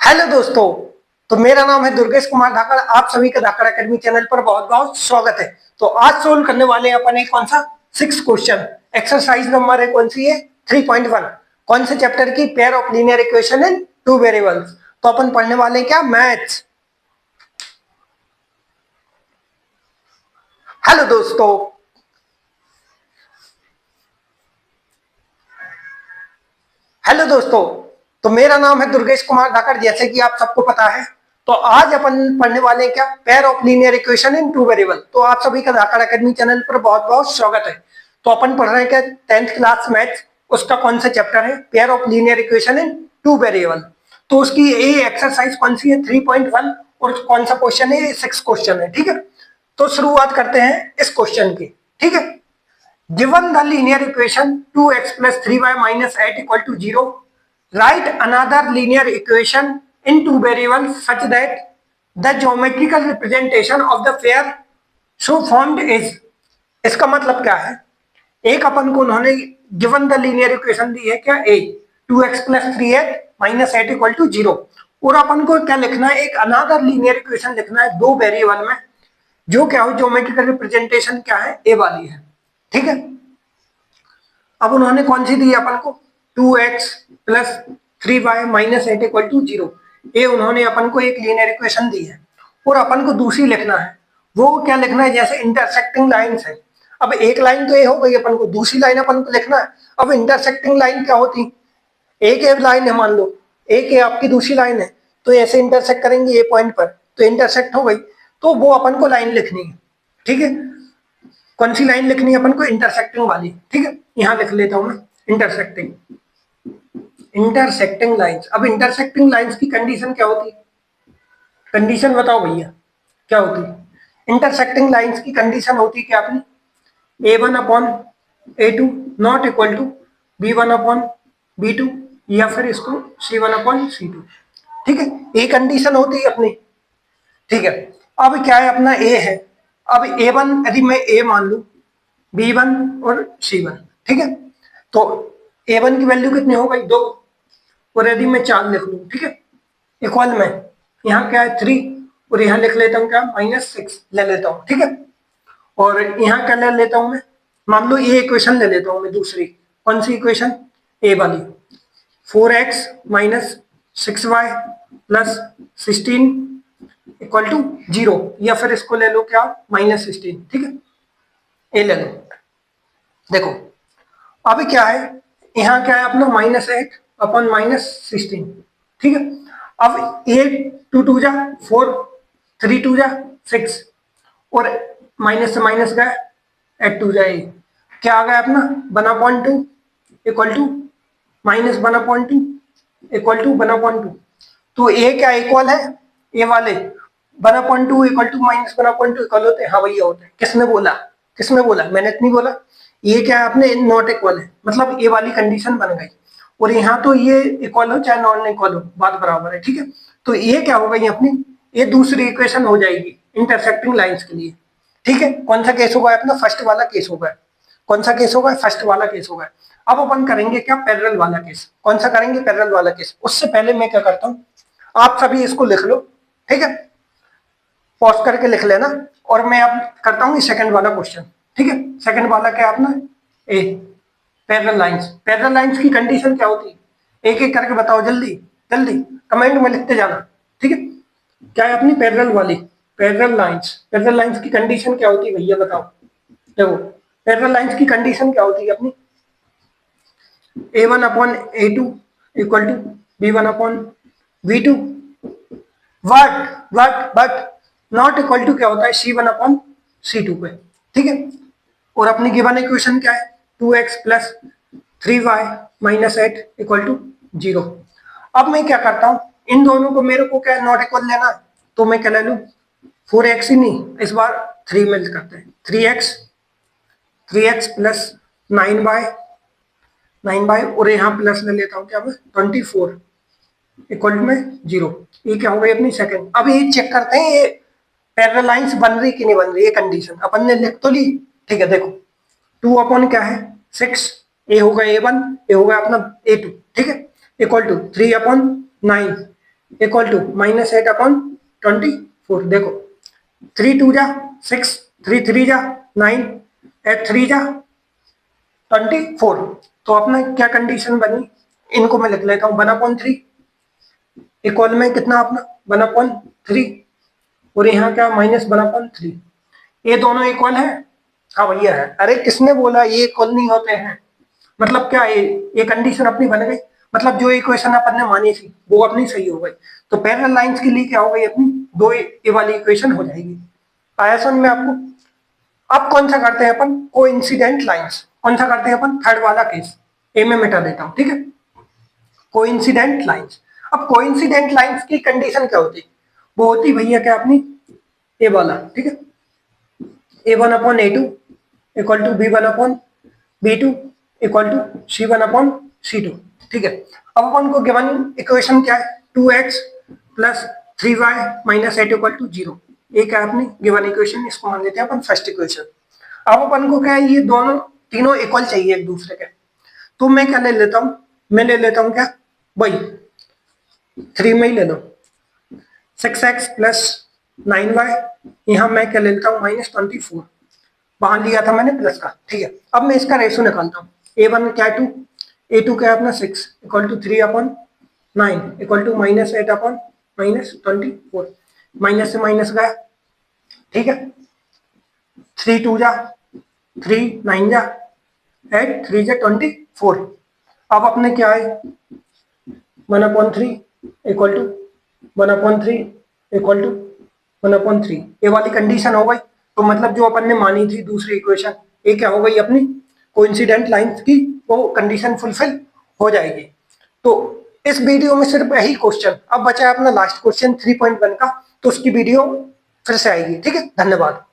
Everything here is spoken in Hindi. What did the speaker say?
हेलो दोस्तों। तो मेरा नाम है दुर्गेश कुमार धाकड़। आप सभी का धाकड़ एकेडमी चैनल पर बहुत बहुत स्वागत है। तो आज सोल्व करने वाले हैं अपन एक कौन सा 6 क्वेश्चन। एक्सरसाइज नंबर है कौन सी है 3.1। कौन से चैप्टर की? Pair of linear equation in two variables. तो अपन पढ़ने वाले हैं क्या? मैथ्स। हेलो दोस्तों। हेलो दोस्तों। तो मेरा नाम है दुर्गेश कुमार धाकड़, जैसे कि आप सबको पता है। तो आज अपन पढ़ने वाले हैं क्या? Pair of linear equation in two variable. तो आप सभी का धाकड़ एकेडमी चैनल पर बहुत बहुत स्वागत है। तो अपन पढ़ रहे हैं क्या? 10th क्लास मैथ्स, उसका कौन सा चैप्टर है? Pair of linear equation in two variable. तो उसकी ये एक्सरसाइज कौन सी है 3.1, और कौन सा क्वेश्चन है? 6 क्वेश्चन है। ठीक है, तो शुरुआत करते हैं इस क्वेश्चन की। ठीक है, given the linear equation 2x plus 3y minus 8 equal to 0, write another linear equation in two variables such that the geometrical representation of the pair so formed is। इसका मतलब क्या है? एक अपन को उन्होंने गिवन द लीनियर इक्वेशन दी है क्या? a 2x plus 3x minus 8 equal to 0, और अपन को क्या लिखना है? एक अनदर लीनियर इक्वेशन लिखना है दो वेरिएबल में, जो क्या हो? ज्योमेट्रिकल रिप्रेजेंटेशन क्या है? a वाली है। ठीक है, अब उन्होंने कौन सी दी अपन को? 2x plus 3y minus 8 equal to 0। ये उन्होंने अपन को एक लीनियर इक्वेशन दी है, और अपन को दूसरी लिखना है। वो क्या लिखना है? जैसे इंटरसेक्टिंग लाइंस है। अब एक लाइन तो ये हो गई अपन को, दूसरी लाइन अपन को लिखना है। अब इंटरसेक्टिंग लाइन क्या होती? एक लाइन है, मान लो एक है आपकी, दूसरी लाइन है, तो ऐसे इंटरसेक्ट करेंगे ए पॉइंट पर, तो इंटरसेक्ट हो गई। तो वो अपन को लाइन लिखनी है। ठीक है, कौन सी लाइन लिखनी है अपन को? इंटरसेक्टिंग वाली। ठीक है, यहां लिख लेता हूं मैं इंटरसेक्टिंग, इंटरसेक्टिंग लाइंस। अब इंटरसेक्टिंग लाइंस की कंडीशन क्या होती है? कंडीशन बताओ भैया, क्या होती है? इंटरसेक्टिंग लाइंस की कंडीशन होती है क्या अपनी? a1 upon a2 not equal to b1 upon b2, या फिर इसको c1 अपॉन c2। ठीक है, ये कंडीशन होती है अपनी। ठीक है, अब क्या है? अपना a है। अब a1 यदि मैं a मान लू, b1 और c1। ठीक है, तो a1 की वैल्यू कितनी हो गई? 2, और यदि मैं 4 लिख लूं, ठीक है, इक्वल में यहाँ क्या है? 3, और यहाँ लिख लेता हूँ क्या? -6 ले लेता हूँ। ठीक है, और यहाँ क्या ले लेता हूँ मैं? मान लो ये इक्वेशन ले लेता हूँ मैं दूसरी। कौन सी इक्वेशन? ए वाली। 4x minus 6y plus 16 equal to 0, या फिर इसको ले लो क्या? -16। ठीक है, ए ले लो। देखो अभी क्या है? यहाँ क्या है अपना? -8 अपॉन -16। ठीक है, अब 8 2 2 जा 4, 3 2 जा 6, और माइनस से माइनस गया, 8 2 जाए, क्या आ गया अपना? 1/2 इक्वल टू -1/2 इक्वल टू 1/2। तो ए क्या इक्वल है? ए वाले 1/2 इक्वल टू -1/2 इक्वल होते हैं। हाँ भैया होते हैं। किसने बोला? किसने बोला? मैंने नहीं बोला। ये क्या है अपने? नॉट इक्वल है, मतलब ए वाली कंडीशन बन गई। और यहाँ तो ये इक्वल हो चाहे नॉन इक्वल हो, बात बराबर है। ठीक है, तो ये क्या हो गई अपनी? ये दूसरी इक्वेशन हो जाएगी इंटरसेक्टिंग लाइंस के लिए। ठीक है, कौन सा केस होगा अपना? फर्स्ट वाला केस होगा। कौन सा केस होगा? फर्स्ट वाला केस होगा। अब अपन करेंगे क्या? पैरेलल वाला केस। कौन सा करेंगे? पैरेलल वाला केस। उससे पहले मैं क्या करता हूँ, आप सभी इसको लिख लो। ठीक है, पॉज करके लिख लेना, और मैं अब करता हूँ सेकंड वाला क्वेश्चन। ठीक है, सेकंड वाला क्या अपना? ए पैरेलल लाइंस। पैरेलल लाइंस की कंडीशन क्या होती है? एक एक करके बताओ, जल्दी जल्दी कमेंट में लिखते जाना। ठीक है, क्या है अपनी पैरेलल वाली? Parallel lines. पैरेलल लाइंस की कंडीशन क्या होती है भैया बताओ? देखो पैरेलल लाइंस की कंडीशन क्या होती है अपनी? a1 upon a2 equal to b1 upon b2, but not equal to क्या होता है? c1 अपॉन c2 पे। ठीक है, और अपनी गिवन इक्वेशन क्या है? 2x plus 3y minus 8 equal to 0। अब मैं क्या करता हूं, इन दोनों को मेरे को क्या नॉट इक्वल लेना है, तो मैं क्या ले लूं? 4x ही नहीं, इस बार 3 में करते हैं। 3x प्लस 9y और यहाँ प्लस ले लेता हूँ क्या मैं? 24 इक्वल में 0। ये क्या हो गई अपनी सेकंड। अब ये चेक करते हैं ये पैरेलल लाइंस बन रही कि नहीं बन रही। ये कंडीशन अपन ने लिख तो ली। ठीक है, देखो 2 अपॉन क्या है? 6, ए होगा a1, ए होगा अपना a2। ठीक है, equal to 3 upon 9, equal to -8/24। देखो 3 2 जा 6, 3 3 जा 9, 8 3 जा 24। तो अपना क्या कंडीशन बनी, इनको मैं लिख लेता हूँ 1/3 इक्वल में कितना अपना 1/3, और यहाँ क्या -1/3। ये दोनों इक्वल है, हाँ भैया है। अरे किसने बोला ये इक्वल नहीं होते हैं? मतलब क्या ये कंडीशन अपनी बन गई, मतलब जो इक्वेशन अपन ने मानी थी वो अपनी सही हो गई। तो पैरेलल लाइंस के लिए क्या हो गई अपनी, दो ये वाली इक्वेशन हो जाएगी। आया समझ में आपको? अब कौन सा करते हैं अपन, कोइंसिडेंट लाइंस। कौन सा करते हैं अपन, थर्ड वाला केस, ए में मिटा देता हूं, ठीक है। Coincident lines. अब कोइंसिडेंट लाइंस की कंडीशन क्या होती है, वो होती भैया क्या अपनी ए वाला, ठीक है। A1/A2 equal to B1/B2 equal to C1/C2, ठीक है। अब अपन को गिवन इक्वेशन क्या है, 2x plus 3y minus 8 equal to 0। ये क्या है अपनी गिवन इक्वेशन, इसको मान लेते हैं अपन फर्स्ट इक्वेशन। अब अपन को क्या है, ये दोनों तीनों इक्वल चाहिए एक दूसरे के। तो मैं क्या ले लेता हूँ, मैं ले लेता हूँ क्या, वही 3 में ही ले लो 6x प्लस 9y, यहाँ मैं क्या ले लेता हूँ -24, वहां लिया था मैंने प्लस का, ठीक है। अब मैं इसका रेशो निकालता हूँ, A1 क्या है 2, A2 क्या है अपना 6 equal to 3/9 equal to -8/24, minus से माइनस गया, ठीक है। 3 2 जा 3 9 जा 8 3 जा 24। अब अपने क्या है 1/3 इक्वल टू 1/3 इक्वल टू 1/3, ये वाली कंडीशन हो गई। तो मतलब जो अपन ने मानी थी दूसरी इक्वेशन, ये क्या हो गई अपनी कोइंसिडेंट लाइंस की, वो कंडीशन फुलफिल हो जाएगी। तो इस वीडियो में सिर्फ यही क्वेश्चन, अब बचा है अपना लास्ट क्वेश्चन 3.1 का, तो उसकी वीडियो फिर से आएगी, ठीक है। धन्यवाद।